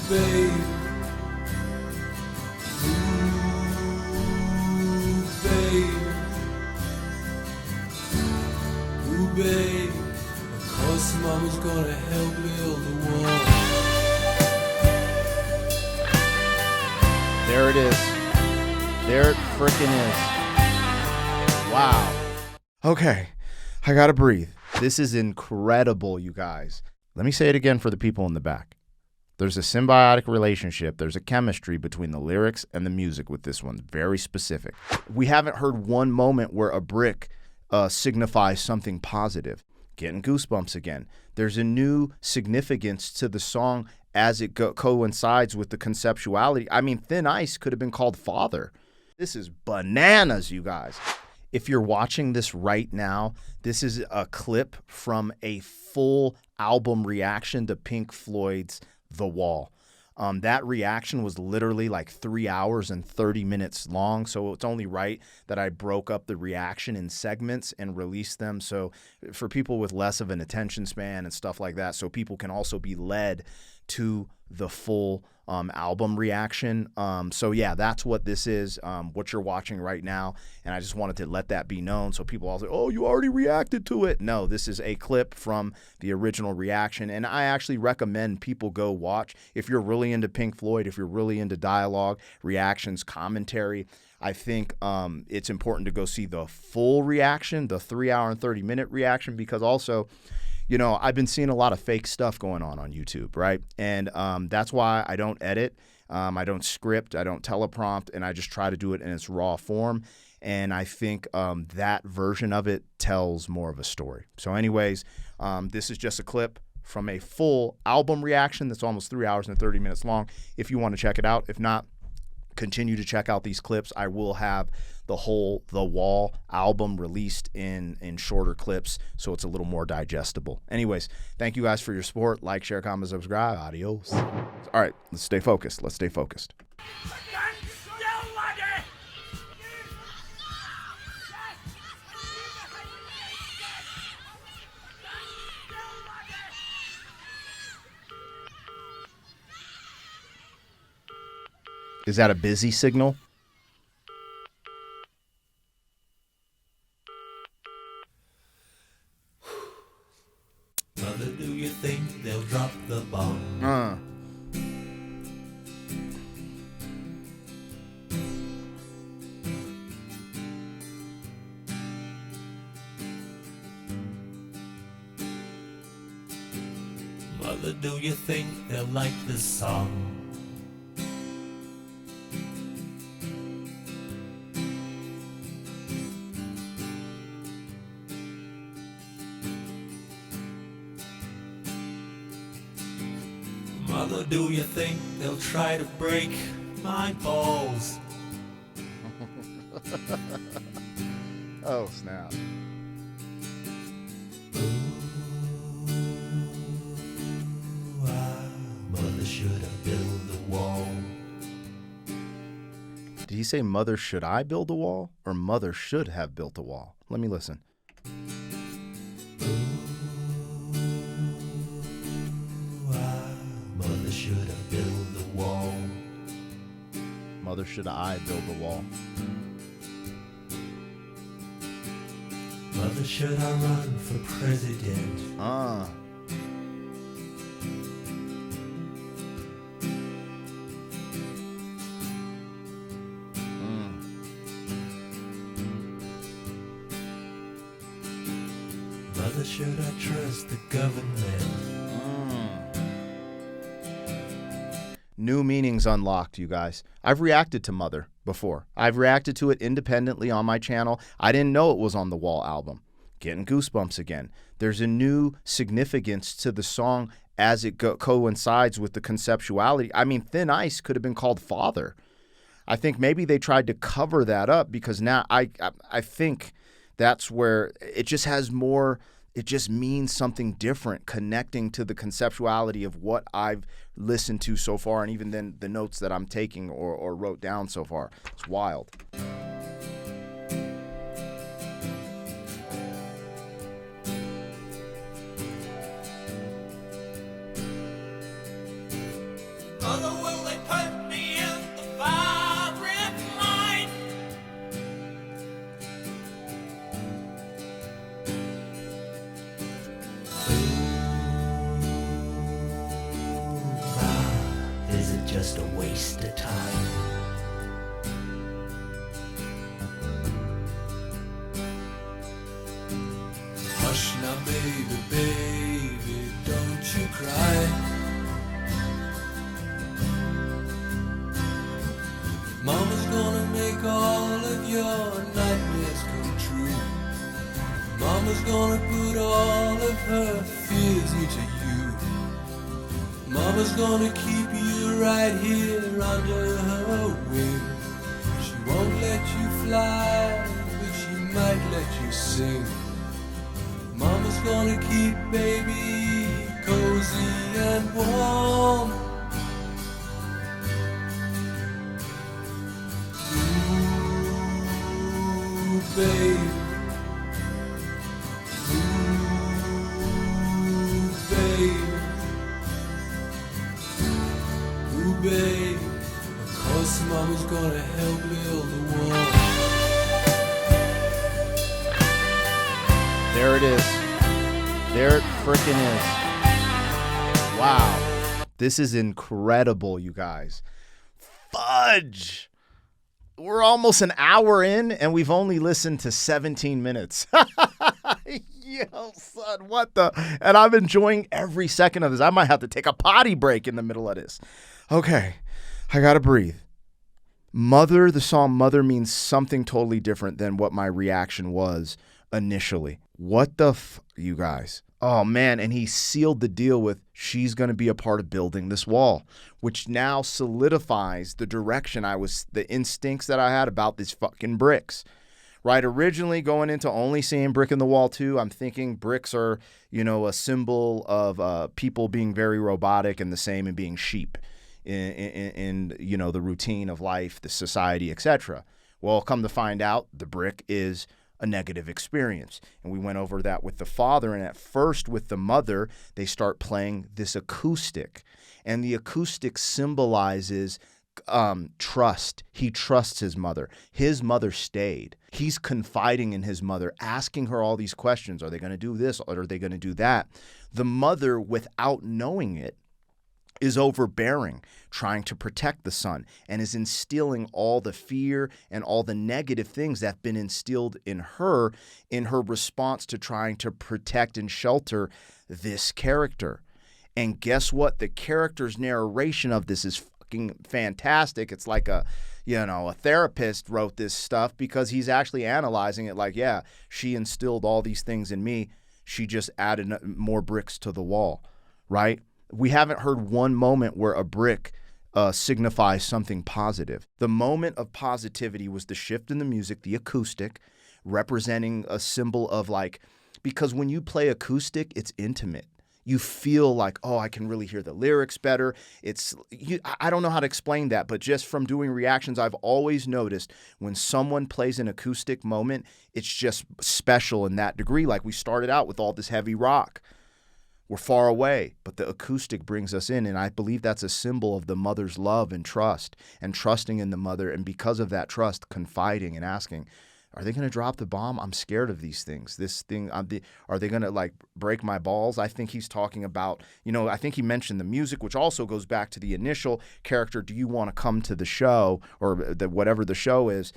babe. Ooh, babe. Of course, mama's gonna help build the wall. There it is. There it frickin' is. Wow. Okay, I gotta breathe. This is incredible, you guys. Let me say it again for the people in the back. There's a symbiotic relationship. There's a chemistry between the lyrics and the music with this one. Very specific. We haven't heard one moment where a brick signifies something positive. Getting goosebumps again. There's a new significance to the song as it coincides with the conceptuality. I mean, Thin Ice could have been called Father. This is bananas, you guys. If you're watching this right now, this is a clip from a full album reaction to Pink Floyd's The Wall. That reaction was literally like 3 hours and 30 minutes long, so it's only right that I broke up the reaction in segments and released them so for people with less of an attention span and stuff like that, so people can also be led to the full album reaction. So yeah, that's what this is, what you're watching right now, and I just wanted to let that be known so people all say, oh, you already reacted to it. No, this is a clip from the original reaction, and I actually recommend people go watch. If you're really into Pink Floyd, if you're really into dialogue, reactions, commentary, I think it's important to go see the full reaction, the 3 hour and 30-minute reaction, because also, you know, I've been seeing a lot of fake stuff going on YouTube, right? And that's why I don't edit, I don't script, I don't teleprompt, and I just try to do it in its raw form. And I think that version of it tells more of a story. So anyways, this is just a clip from a full album reaction that's almost 3 hours and 30 minutes long. If you want to check it out. If not, continue to check out these clips. I will have the whole The Wall album released in shorter clips, so it's a little more digestible. Anyways, thank you guys for your support. Like, share, comment, subscribe. Adios. All right, let's stay focused. Let's stay focused. Is that a busy signal? Mother, do you think they'll drop the bomb? Mother, do you think they'll like this song? Mother, do you think they'll try to break my balls? Oh, snap. Mother should have built the wall. Did he say mother should I build a wall or mother should have built a wall? Let me listen. Mother should have built the wall. Mother should I build the wall? Mother should I run for president? Mother, should I trust the government? New meanings unlocked, you guys. I've reacted to Mother before. I've reacted to it independently on my channel. I didn't know it was on the Wall album. Getting goosebumps again. There's a new significance to the song as it coincides with the conceptuality. I mean, Thin Ice could have been called Father. I think maybe they tried to cover that up because now I think that's where it just has more, it just means something different, connecting to the conceptuality of what I've listened to so far, and even then the notes that I'm taking or wrote down so far. It's wild. Mother, just a waste of time. Hush now, baby, baby, don't you cry. Mama's gonna make all of your nightmares come true. Mama's gonna put all of her fears into you. Mama's gonna keep you right here under her wing. She won't let you fly, but she might let you sing. Mama's gonna keep baby cozy and warm. Ooh, babe. Ooh, babe. Ooh, babe. Of course Mama's gonna help build the wall. There it is. There it frickin' is. Wow. This is incredible, you guys. Fudge. We're almost an hour in, and we've only listened to 17 minutes. Yo, son, what the? And I'm enjoying every second of this. I might have to take a potty break in the middle of this. Okay, I gotta breathe. Mother, the song Mother means something totally different than what my reaction was initially. What the you guys? Oh, man, and he sealed the deal with she's going to be a part of building this wall, which now solidifies the direction the instincts that I had about these fucking bricks, right? Originally going into only seeing brick in the wall too, I'm thinking bricks are, a symbol of people being very robotic and the same and being sheep in the routine of life, the society, etc. Well, come to find out, the brick is a negative experience. And we went over that with the father. And at first with the mother, they start playing this acoustic. And the acoustic symbolizes trust. He trusts his mother. His mother stayed. He's confiding in his mother, asking her all these questions. Are they going to do this? Or are they going to do that? The mother, without knowing it, is overbearing, trying to protect the son, and is instilling all the fear and all the negative things that have been instilled in her response to trying to protect and shelter this character. And guess what? The character's narration of this is fucking fantastic. It's like a therapist wrote this stuff because he's actually analyzing it like, yeah, she instilled all these things in me. She just added more bricks to the wall, right? We haven't heard one moment where a brick signifies something positive. The moment of positivity was the shift in the music, the acoustic, representing a symbol of because when you play acoustic, it's intimate. You feel like, oh, I can really hear the lyrics better. I don't know how to explain that, but just from doing reactions, I've always noticed when someone plays an acoustic moment, it's just special in that degree. Like we started out with all this heavy rock. We're far away, but the acoustic brings us in, and I believe that's a symbol of the mother's love and trust, and trusting in the mother, and because of that trust, confiding and asking, are they going to drop the bomb? I'm scared of these things. This thing, are they going to break my balls? I think he's talking about, I think he mentioned the music, which also goes back to the initial character. Do you want to come to the show or whatever the show is?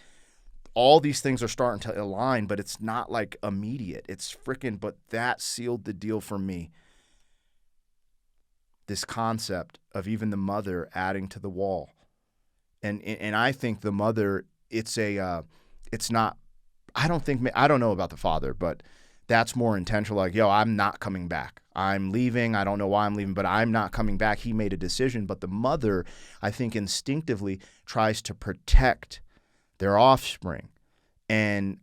All these things are starting to align, but it's not immediate. It's but that sealed the deal for me. This concept of even the mother adding to the wall. And I think the mother, it's not, I don't know about the father, but that's more intentional. I'm not coming back. I'm leaving. I don't know why I'm leaving, but I'm not coming back. He made a decision. But the mother, I think instinctively tries to protect their offspring. And,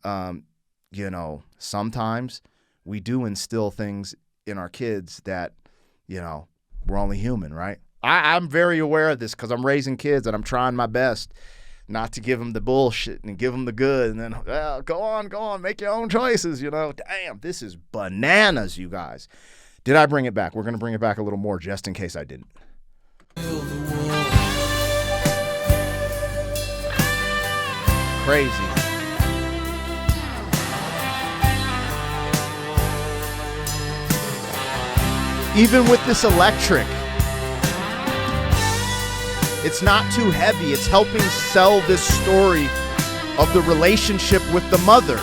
sometimes we do instill things in our kids that, we're only human, right? I'm very aware of this because I'm raising kids and I'm trying my best not to give them the bullshit and give them the good. And then, well, go on, make your own choices, Damn, this is bananas, you guys. Did I bring it back? We're going to bring it back a little more just in case I didn't. Crazy. Even with this electric. It's not too heavy. It's helping sell this story of the relationship with the mother,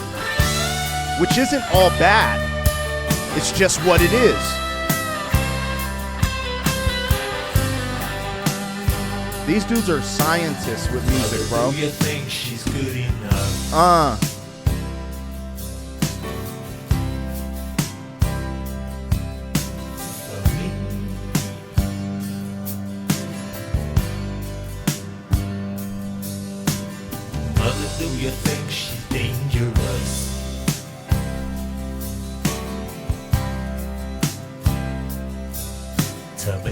which isn't all bad. It's just what it is. These dudes are scientists with music, bro. Do you think she's good enough? For me? Mother, do you think she's dangerous? To me?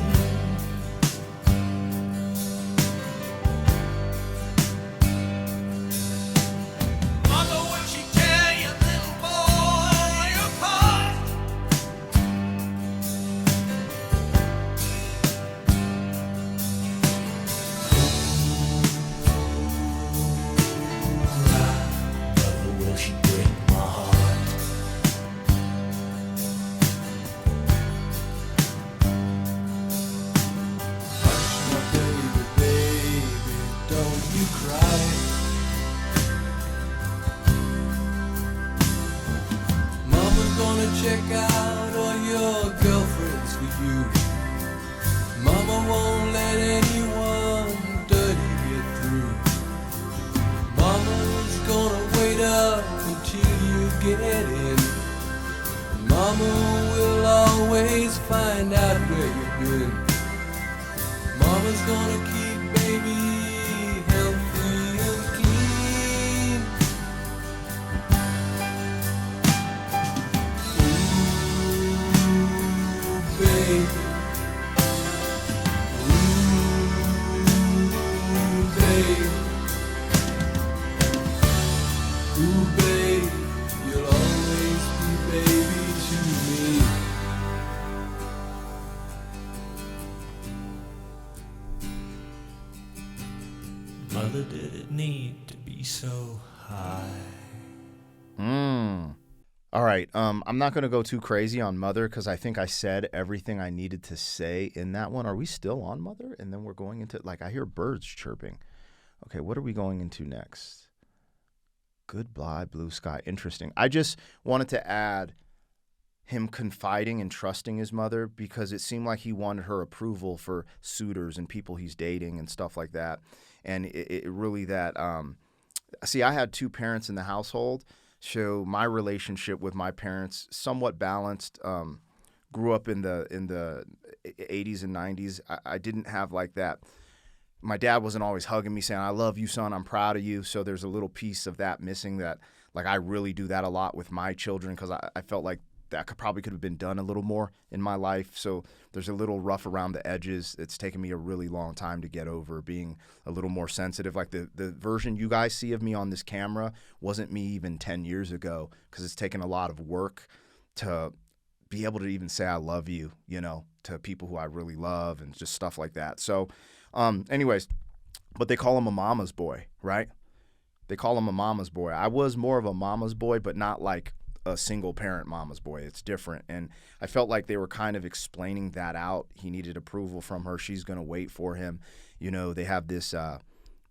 Check out all your girlfriends for you. Mama won't let anyone dirty get through. Mama's gonna wait up until you get in. Mama will always find out where you've been. Mama's gonna keep baby healthy and clean. Baby. Ooh, babe, you'll always be baby to me. Mother, did it need to be so high? All right, I'm not going to go too crazy on Mother because I think I said everything I needed to say in that one. Are we still on Mother? And then we're going into, like, I hear birds chirping. Okay, what are we going into next? Goodbye, Blue Sky. Interesting. I just wanted to add him confiding and trusting his mother because it seemed like he wanted her approval for suitors and people he's dating and stuff like that. And it really that, see, I had two parents in the household. So my relationship with my parents somewhat balanced. Grew up in the 80s and 90s. I didn't have like that. My dad wasn't always hugging me saying, "I love you, son. I'm proud of you." So there's a little piece of that missing that, like, I really do that a lot with my children because I felt like that probably could have been done a little more in my life. So there's a little rough around the edges. It's taken me a really long time to get over being a little more sensitive. Like the version you guys see of me on this camera wasn't me even 10 years ago because it's taken a lot of work to be able to even say I love you, you know, to people who I really love and just stuff like that. So anyways, but they call him a mama's boy, right? They call him a mama's boy. I was more of a mama's boy, but not like a single parent mama's boy. It's different. And I felt like they were kind of explaining that out. He needed approval from her. She's going to wait for him. You know, they have this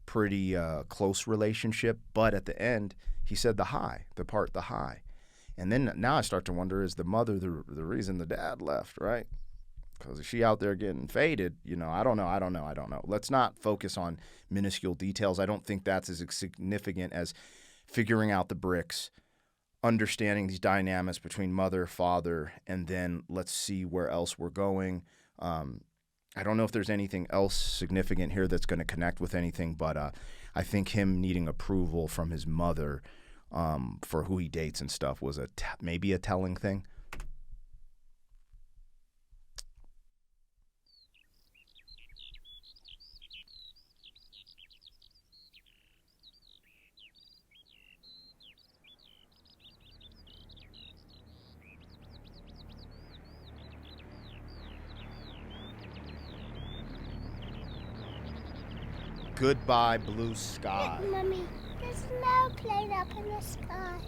pretty close relationship. But at the end, he said the high. And then now I start to wonder, is the mother the reason the dad left, right? Because is she out there getting faded? You know, I don't know. Let's not focus on minuscule details. I don't think that's as significant as figuring out the bricks, understanding these dynamics between mother, father, and then let's see where else we're going. I don't know if there's anything else significant here that's going to connect with anything, but I think him needing approval from his mother for who he dates and stuff was maybe a telling thing. Goodbye, Blue Sky. Look, Mummy, there's no plane up in the sky.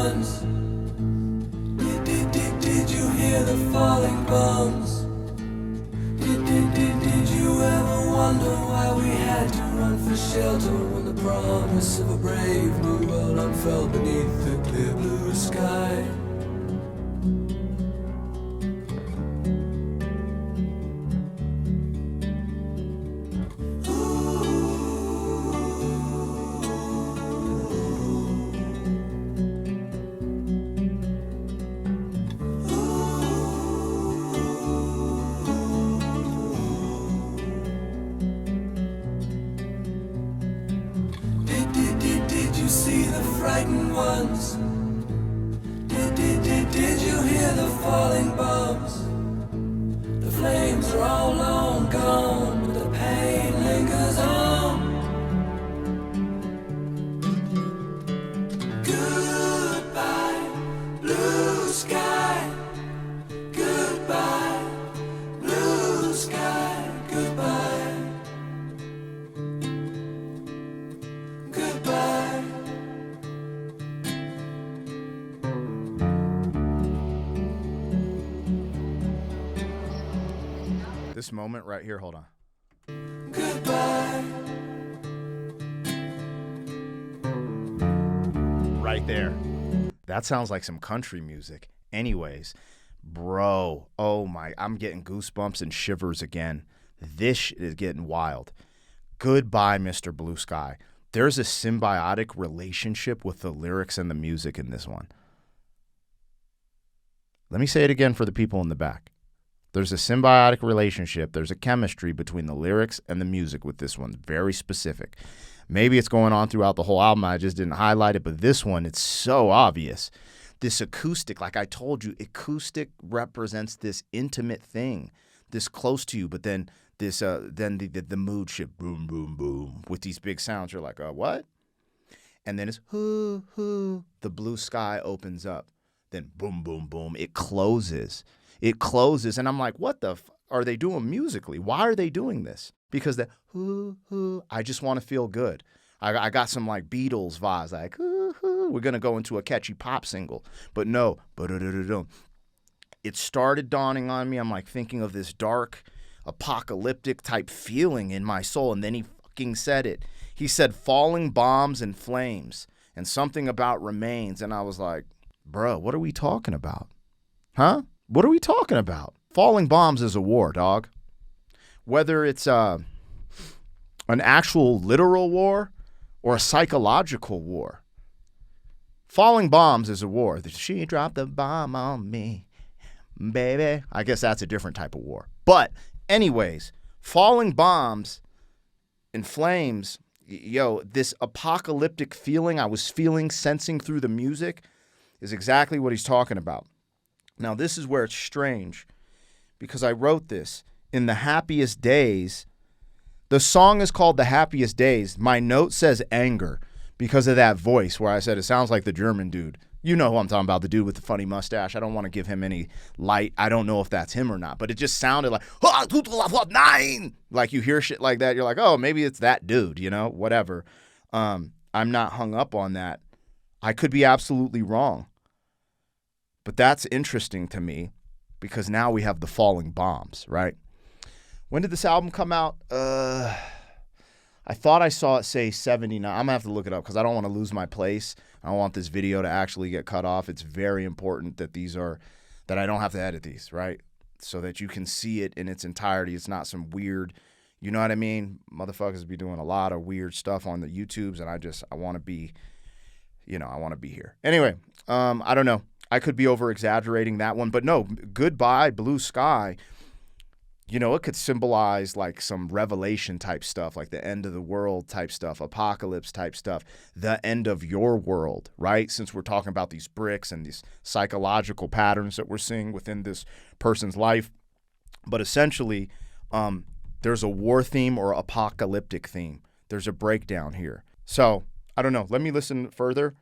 ones? Did you hear the falling bombs? Did you ever wonder why we had to run for shelter when the promise of a brave new world unfurled beneath the clear blue sky? Did you see the frightened ones? Did you hear the falling bombs? The flames are all long gone, but the pain lingers on. Goodbye, blue sky. Goodbye, blue sky. Goodbye. Goodbye. This moment right here, hold on. Goodbye. Right there. That sounds like some country music. Anyways, bro, oh my, I'm getting goosebumps and shivers again. This is getting wild. Goodbye, Mr. Blue Sky. There's a symbiotic relationship with the lyrics and the music in this one. Let me say it again for the people in the back. There's a symbiotic relationship. There's a chemistry between the lyrics and the music with this one. Very specific. Maybe it's going on throughout the whole album. I just didn't highlight it, but this one, it's so obvious. This acoustic, like I told you, acoustic represents this intimate thing, this close to you, but then this, then the mood shift, boom, boom, boom, with these big sounds. You're like, what? And then it's hoo, hoo. The blue sky opens up. Then boom, boom, boom. It closes. It closes, and I'm like, what the are they doing musically? Why are they doing this? Because the hoo, hoo, I just want to feel good. I got some like Beatles vibes, like hoo, hoo. We're going to go into a catchy pop single. But no, it started dawning on me. I'm like thinking of this dark, apocalyptic type feeling in my soul, and then he fucking said it. He said falling bombs and flames and something about remains, and I was like, bro, what are we talking about? Huh? What are we talking about? Falling bombs is a war, dog. Whether it's an actual literal war or a psychological war. Falling bombs is a war. She dropped the bomb on me, baby. I guess that's a different type of war. But anyways, falling bombs and flames, this apocalyptic feeling I was sensing through the music is exactly what he's talking about. Now, this is where it's strange because I wrote this in the happiest days. The song is called The Happiest Days. My note says anger because of that voice where I said it sounds like the German dude. You know who I'm talking about, the dude with the funny mustache. I don't want to give him any light. I don't know if that's him or not, but it just sounded like, like you hear shit like that. You're like, oh, maybe it's that dude, whatever. I'm not hung up on that. I could be absolutely wrong. But that's interesting to me because now we have the falling bombs, right? When did this album come out? I thought I saw it say 79. I'm going to have to look it up because I don't want to lose my place. I don't want this video to actually get cut off. It's very important that that I don't have to edit these, right? So that you can see it in its entirety. It's not some weird, you know what I mean? Motherfuckers be doing a lot of weird stuff on the YouTubes, and I want to be, I want to be here. Anyway, I don't know. I could be over-exaggerating that one, but no, Goodbye, Blue Sky, it could symbolize like some revelation type stuff, like the end of the world type stuff, apocalypse type stuff, the end of your world, right? Since we're talking about these bricks and these psychological patterns that we're seeing within this person's life. But essentially, there's a war theme or apocalyptic theme. There's a breakdown here. So, I don't know. Let me listen further.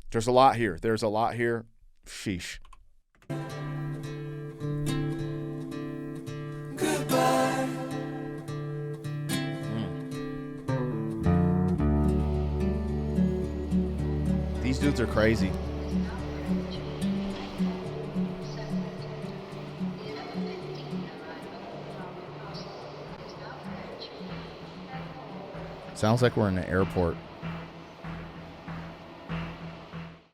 There's a lot here. Sheesh. Goodbye. These dudes are crazy. Sounds like we're in an airport.